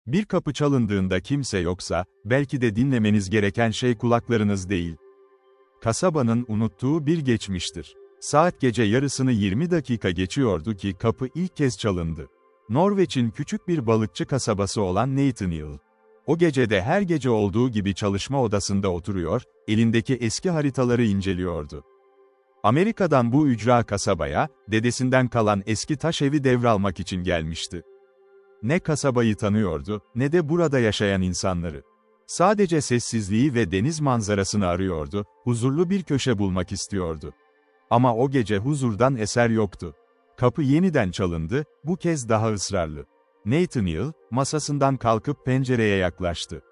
Bir kapı çalındığında kimse yoksa, belki de dinlemeniz gereken şey kulaklarınız değil. Kasabanın unuttuğu bir geçmiştir. Saat gece yarısını 20 dakika geçiyordu ki kapı ilk kez çalındı. Norveç'in küçük bir balıkçı kasabası olan Nathaniel. O gecede her gece olduğu gibi çalışma odasında oturuyor, elindeki eski haritaları inceliyordu. Amerika'dan bu ücra kasabaya, dedesinden kalan eski taş evi devralmak için gelmişti. Ne kasabayı tanıyordu, ne de burada yaşayan insanları. Sadece sessizliği ve deniz manzarasını arıyordu, huzurlu bir köşe bulmak istiyordu. Ama o gece huzurdan eser yoktu. Kapı yeniden çalındı, bu kez daha ısrarlı. Nathaniel, masasından kalkıp pencereye yaklaştı.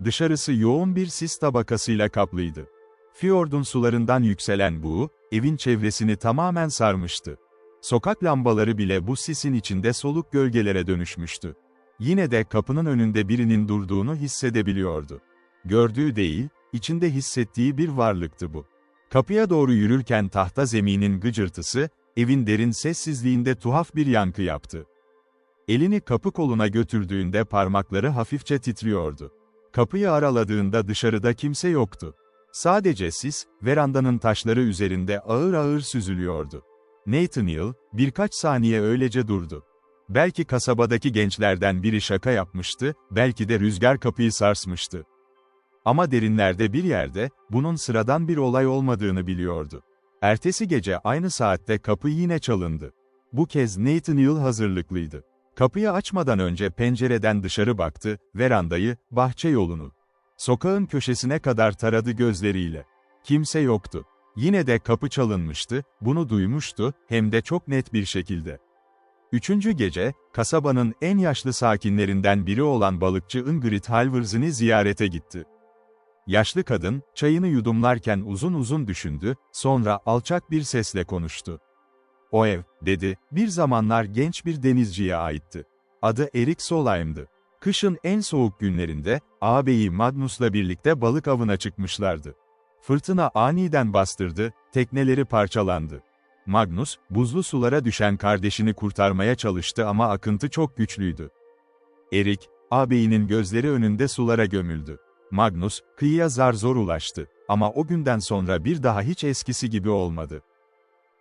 Dışarısı yoğun bir sis tabakasıyla kaplıydı. Fiyordun sularından yükselen buğu, evin çevresini tamamen sarmıştı. Sokak lambaları bile bu sisin içinde soluk gölgelere dönüşmüştü. Yine de kapının önünde birinin durduğunu hissedebiliyordu. Gördüğü değil, içinde hissettiği bir varlıktı bu. Kapıya doğru yürürken tahta zeminin gıcırtısı, evin derin sessizliğinde tuhaf bir yankı yaptı. Elini kapı koluna götürdüğünde parmakları hafifçe titriyordu. Kapıyı araladığında dışarıda kimse yoktu. Sadece sis, verandanın taşları üzerinde ağır ağır süzülüyordu. Nathaniel, birkaç saniye öylece durdu. Belki kasabadaki gençlerden biri şaka yapmıştı, belki de rüzgar kapıyı sarsmıştı. Ama derinlerde bir yerde, bunun sıradan bir olay olmadığını biliyordu. Ertesi gece aynı saatte kapı yine çalındı. Bu kez Nathaniel hazırlıklıydı. Kapıyı açmadan önce pencereden dışarı baktı, verandayı, bahçe yolunu. Sokağın köşesine kadar taradı gözleriyle. Kimse yoktu. Yine de kapı çalınmıştı, bunu duymuştu, hem de çok net bir şekilde. Üçüncü gece, kasabanın en yaşlı sakinlerinden biri olan balıkçı Ingrid Halvorsen'i ziyarete gitti. Yaşlı kadın, çayını yudumlarken uzun uzun düşündü, sonra alçak bir sesle konuştu. "O ev," dedi, "bir zamanlar genç bir denizciye aitti. Adı Erik Solheim'dı. Kışın en soğuk günlerinde, ağabeyi Magnus'la birlikte balık avına çıkmışlardı. Fırtına aniden bastırdı, tekneleri parçalandı. Magnus, buzlu sulara düşen kardeşini kurtarmaya çalıştı ama akıntı çok güçlüydü. Erik, ağabeyinin gözleri önünde sulara gömüldü. Magnus, kıyıya zar zor ulaştı. Ama o günden sonra bir daha hiç eskisi gibi olmadı.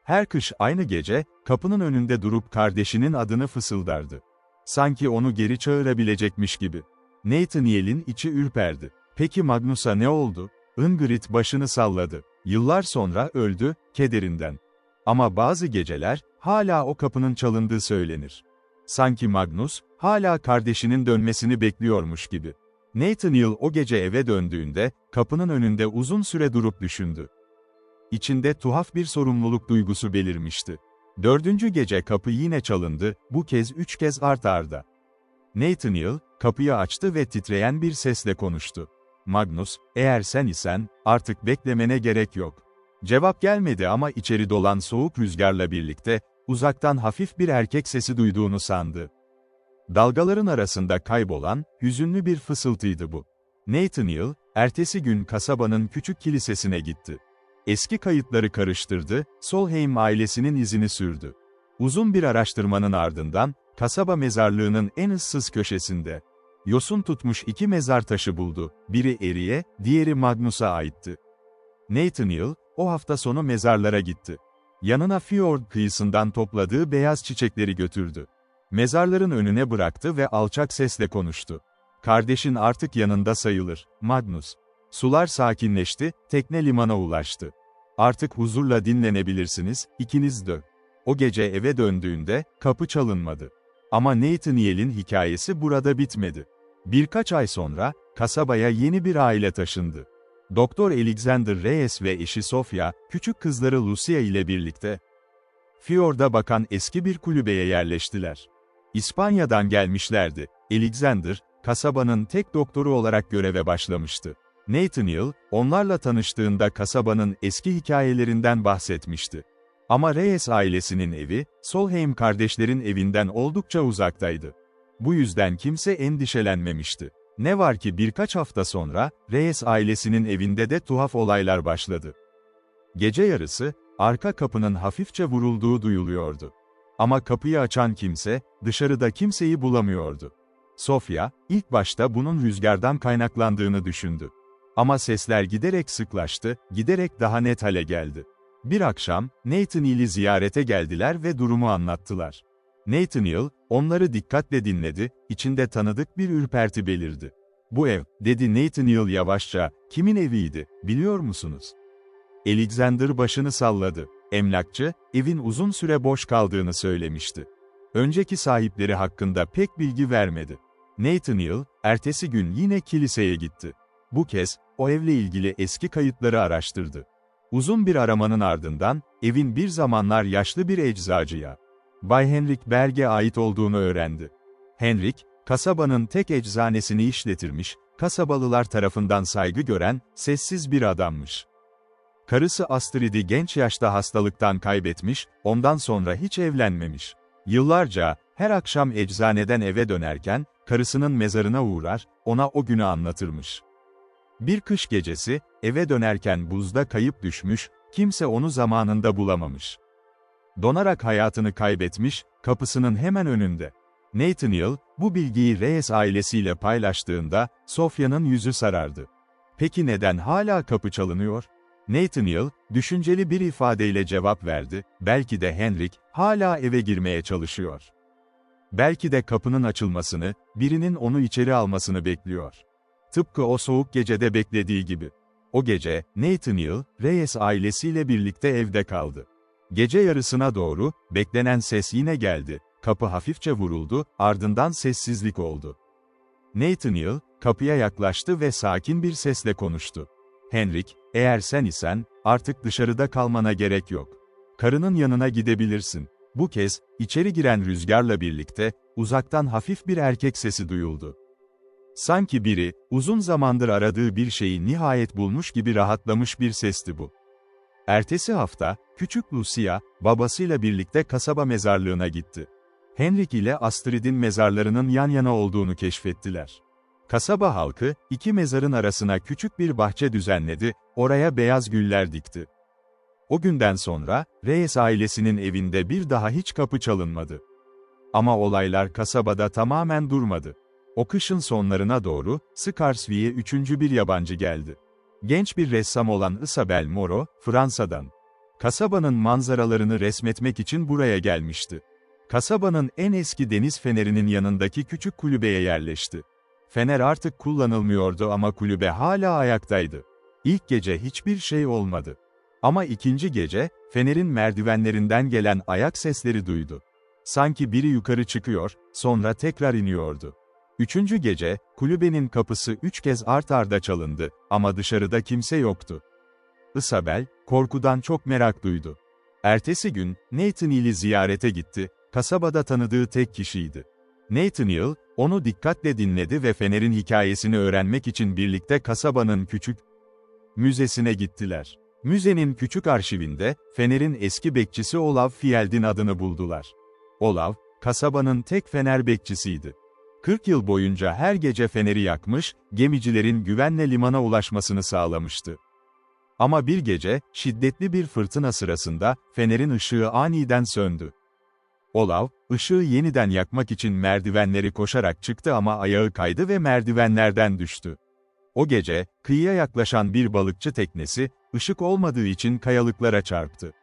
Her kış aynı gece, kapının önünde durup kardeşinin adını fısıldardı. Sanki onu geri çağırabilecekmiş gibi. Nathaniel'in içi ürperdi. Peki Magnus'a ne oldu? Ingrid başını salladı. Yıllar sonra öldü, kederinden. Ama bazı geceler, hala o kapının çalındığı söylenir. Sanki Magnus, hala kardeşinin dönmesini bekliyormuş gibi. Nathaniel o gece eve döndüğünde, kapının önünde uzun süre durup düşündü. İçinde tuhaf bir sorumluluk duygusu belirmişti. Dördüncü gece kapı yine çalındı, bu kez 3 kez art arda. Nathaniel, kapıyı açtı ve titreyen bir sesle konuştu. "Magnus, eğer sen isen, artık beklemene gerek yok." Cevap gelmedi ama içeri dolan soğuk rüzgarla birlikte, uzaktan hafif bir erkek sesi duyduğunu sandı. Dalgaların arasında kaybolan, hüzünlü bir fısıltıydı bu. Nathaniel, ertesi gün kasabanın küçük kilisesine gitti. Eski kayıtları karıştırdı, Solheim ailesinin izini sürdü. Uzun bir araştırmanın ardından, kasaba mezarlığının en ıssız köşesinde, yosun tutmuş 2 mezar taşı buldu, biri Erik'e, diğeri Magnus'a aitti. Nathaniel, o hafta sonu mezarlara gitti. Yanına Fjord kıyısından topladığı beyaz çiçekleri götürdü. Mezarların önüne bıraktı ve alçak sesle konuştu. "Kardeşin artık yanında sayılır, Magnus." Sular sakinleşti, tekne limana ulaştı. "Artık huzurla dinlenebilirsiniz, ikiniz de." O gece eve döndüğünde, kapı çalınmadı. Ama Nathaniel'in hikayesi burada bitmedi. Birkaç ay sonra, kasabaya yeni bir aile taşındı. Doktor Alexander Reyes ve eşi Sofia, küçük kızları Lucia ile birlikte, Fjord'a bakan eski bir kulübeye yerleştiler. İspanya'dan gelmişlerdi. Alexander, kasabanın tek doktoru olarak göreve başlamıştı. Nathaniel, onlarla tanıştığında kasabanın eski hikayelerinden bahsetmişti. Ama Reyes ailesinin evi, Solheim kardeşlerin evinden oldukça uzaktaydı. Bu yüzden kimse endişelenmemişti. Ne var ki birkaç hafta sonra, Reyes ailesinin evinde de tuhaf olaylar başladı. Gece yarısı, arka kapının hafifçe vurulduğu duyuluyordu. Ama kapıyı açan kimse, dışarıda kimseyi bulamıyordu. Sofya, ilk başta bunun rüzgardan kaynaklandığını düşündü. Ama sesler giderek sıklaştı, giderek daha net hale geldi. Bir akşam, Nathaniel'i ziyarete geldiler ve durumu anlattılar. Nathaniel, onları dikkatle dinledi, içinde tanıdık bir ürperti belirdi. "Bu ev," dedi Nathaniel yavaşça, "kimin eviydi, biliyor musunuz?" Alexander başını salladı. Emlakçı, evin uzun süre boş kaldığını söylemişti. Önceki sahipleri hakkında pek bilgi vermedi. Nathaniel, ertesi gün yine kiliseye gitti. Bu kez, o evle ilgili eski kayıtları araştırdı. Uzun bir aramanın ardından, evin bir zamanlar yaşlı bir eczacıya, Bay Henrik Berg'e ait olduğunu öğrendi. Henrik, kasabanın tek eczanesini işletirmiş, kasabalılar tarafından saygı gören, sessiz bir adammış. Karısı Astrid'i genç yaşta hastalıktan kaybetmiş, ondan sonra hiç evlenmemiş. Yıllarca, her akşam eczaneden eve dönerken, karısının mezarına uğrar, ona o günü anlatırmış. Bir kış gecesi, eve dönerken buzda kayıp düşmüş, kimse onu zamanında bulamamış. Donarak hayatını kaybetmiş, kapısının hemen önünde. Nathaniel, bu bilgiyi Reyes ailesiyle paylaştığında, Sofya'nın yüzü sarardı. "Peki neden hala kapı çalınıyor?" Nathaniel, düşünceli bir ifadeyle cevap verdi, "Belki de Henrik, hala eve girmeye çalışıyor. Belki de kapının açılmasını, birinin onu içeri almasını bekliyor. Tıpkı o soğuk gecede beklediği gibi." O gece, Nathaniel, Reyes ailesiyle birlikte evde kaldı. Gece yarısına doğru, beklenen ses yine geldi. Kapı hafifçe vuruldu, ardından sessizlik oldu. Nathaniel, kapıya yaklaştı ve sakin bir sesle konuştu. "Henrik, eğer sen isen, artık dışarıda kalmana gerek yok. Karının yanına gidebilirsin." Bu kez, içeri giren rüzgarla birlikte, uzaktan hafif bir erkek sesi duyuldu. Sanki biri, uzun zamandır aradığı bir şeyi nihayet bulmuş gibi rahatlamış bir sesti bu. Ertesi hafta, küçük Lucia, babasıyla birlikte kasaba mezarlığına gitti. Henrik ile Astrid'in mezarlarının yan yana olduğunu keşfettiler. Kasaba halkı, iki mezarın arasına küçük bir bahçe düzenledi, oraya beyaz güller dikti. O günden sonra, Reyes ailesinin evinde bir daha hiç kapı çalınmadı. Ama olaylar kasabada tamamen durmadı. O kışın sonlarına doğru, Scarsby'ye üçüncü bir yabancı geldi. Genç bir ressam olan Isabelle Moreau, Fransa'dan. Kasabanın manzaralarını resmetmek için buraya gelmişti. Kasabanın en eski deniz fenerinin yanındaki küçük kulübeye yerleşti. Fener artık kullanılmıyordu ama kulübe hala ayaktaydı. İlk gece hiçbir şey olmadı. Ama ikinci gece, fenerin merdivenlerinden gelen ayak sesleri duydu. Sanki biri yukarı çıkıyor, sonra tekrar iniyordu. Üçüncü gece, kulübenin kapısı 3 kez art arda çalındı, ama dışarıda kimse yoktu. Isabel, korkudan çok merak duydu. Ertesi gün, Nathaniel'i ziyarete gitti, kasabada tanıdığı tek kişiydi. Nathaniel, onu dikkatle dinledi ve fenerin hikayesini öğrenmek için birlikte kasabanın küçük müzesine gittiler. Müzenin küçük arşivinde, fenerin eski bekçisi Olav Field'in adını buldular. Olav, kasabanın tek fener bekçisiydi. 40 yıl boyunca her gece feneri yakmış, gemicilerin güvenle limana ulaşmasını sağlamıştı. Ama bir gece, şiddetli bir fırtına sırasında, fenerin ışığı aniden söndü. Olav, ışığı yeniden yakmak için merdivenleri koşarak çıktı ama ayağı kaydı ve merdivenlerden düştü. O gece, kıyıya yaklaşan bir balıkçı teknesi, ışık olmadığı için kayalıklara çarptı.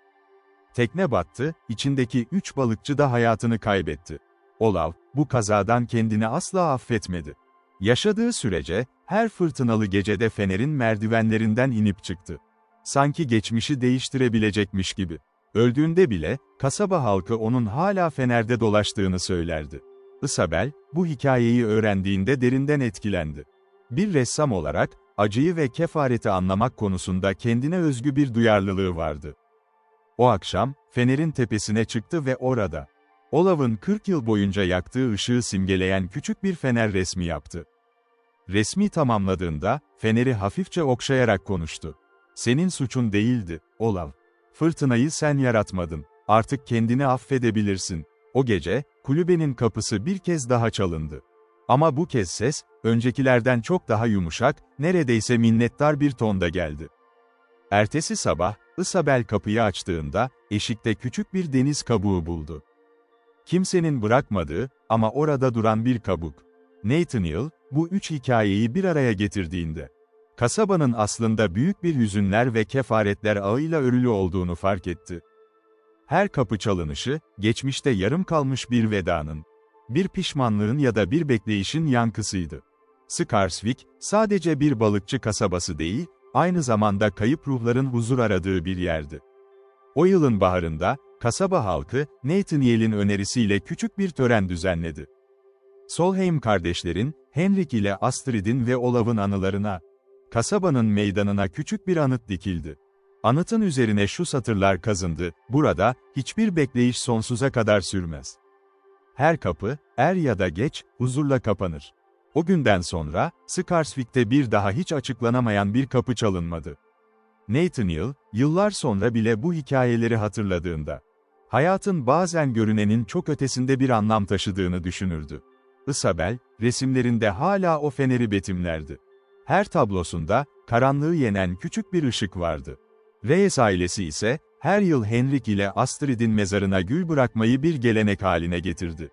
Tekne battı, içindeki 3 balıkçı da hayatını kaybetti. Olav, bu kazadan kendini asla affetmedi. Yaşadığı sürece, her fırtınalı gecede fenerin merdivenlerinden inip çıktı. Sanki geçmişi değiştirebilecekmiş gibi. Öldüğünde bile, kasaba halkı onun hala fenerde dolaştığını söylerdi. Isabel, bu hikayeyi öğrendiğinde derinden etkilendi. Bir ressam olarak, acıyı ve kefareti anlamak konusunda kendine özgü bir duyarlılığı vardı. O akşam, fenerin tepesine çıktı ve orada, Olav'ın 40 yıl boyunca yaktığı ışığı simgeleyen küçük bir fener resmi yaptı. Resmi tamamladığında, feneri hafifçe okşayarak konuştu. "Senin suçun değildi, Olav. Fırtınayı sen yaratmadın. Artık kendini affedebilirsin." O gece, kulübenin kapısı bir kez daha çalındı. Ama bu kez ses, öncekilerden çok daha yumuşak, neredeyse minnettar bir tonda geldi. Ertesi sabah, Isabel kapıyı açtığında, eşikte küçük bir deniz kabuğu buldu. Kimsenin bırakmadığı, ama orada duran bir kabuk. Nathaniel, bu üç hikayeyi bir araya getirdiğinde, kasabanın aslında büyük bir hüzünler ve kefaretler ağıyla örülü olduğunu fark etti. Her kapı çalınışı, geçmişte yarım kalmış bir vedanın, bir pişmanlığın ya da bir bekleyişin yankısıydı. Scarswick, sadece bir balıkçı kasabası değil, aynı zamanda kayıp ruhların huzur aradığı bir yerdi. O yılın baharında, kasaba halkı, Nathaniel'in önerisiyle küçük bir tören düzenledi. Solheim kardeşlerin, Henrik ile Astrid'in ve Olaf'ın anılarına, kasabanın meydanına küçük bir anıt dikildi. Anıtın üzerine şu satırlar kazındı: "Burada, hiçbir bekleyiş sonsuza kadar sürmez. Her kapı, er ya da geç, huzurla kapanır." O günden sonra, Scarswick'te bir daha hiç açıklanamayan bir kapı çalınmadı. Nathaniel, yıllar sonra bile bu hikayeleri hatırladığında, hayatın bazen görünenin çok ötesinde bir anlam taşıdığını düşünürdü. Isabel, resimlerinde hala o feneri betimlerdi. Her tablosunda, karanlığı yenen küçük bir ışık vardı. Reyes ailesi ise, her yıl Henrik ile Astrid'in mezarına gül bırakmayı bir gelenek haline getirdi.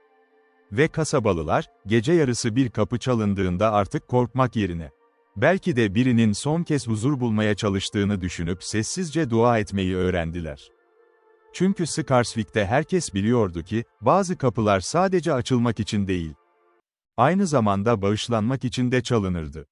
Ve kasabalılar, gece yarısı bir kapı çalındığında artık korkmak yerine, belki de birinin son kez huzur bulmaya çalıştığını düşünüp sessizce dua etmeyi öğrendiler. Çünkü Scarswick'te herkes biliyordu ki, bazı kapılar sadece açılmak için değil, aynı zamanda bağışlanmak için de çalınırdı.